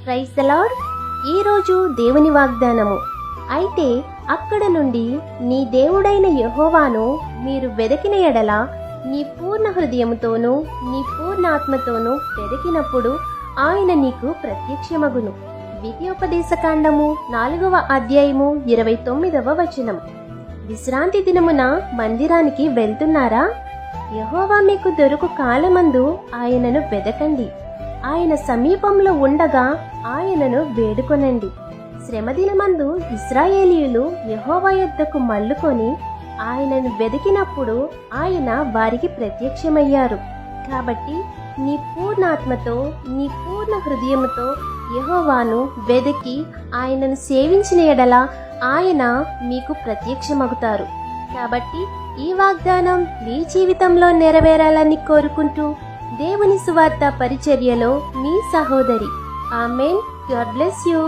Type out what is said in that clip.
Praise the lord. ఈరోజు దేవుని వాగ్దానము. అయితే అక్కడ నుండి నీ దేవుడైన యెహోవాను మీరు వెదకిన ఎడల నీ పూర్ణ హృదయముతోనూ నీ పూర్ణాత్మతోనూ వెదకినప్పుడు ఆయన నీకు ప్రత్యక్షమగును. ద్వితీయోపదేశకాండము 4వ అధ్యాయము 29వ వచనం. విశ్రాంతి దినమున మందిరానికి వెళ్తున్నారా? యెహోవా మీకు దొరుకు కాలమందు ఆయనను వెదకండి. ఆయన సమీపంలో ఉండగా ఆయనను వేడుకొనండి. శ్రమదినమందు ఇశ్రాయేలీయులు యెహోవా యొద్దకు మల్లుకొని ఆయనను వెదికినప్పుడు ఆయన వారికి ప్రత్యక్షమయ్యారు. కాబట్టి నీ పూర్ణాత్మతో నీ పూర్ణ హృదయముతో యెహోవాను వెదికి ఆయనను సేవించిన ఎడల ఆయన మీకు ప్రత్యక్షమగుతారు. కాబట్టి ఈ వాగ్దానం మీ జీవితంలో నెరవేరాలని కోరుకుంటూ దేవుని సువార్త పరిచర్యలో మీ సహోదరి. ఆమేన్. God bless you.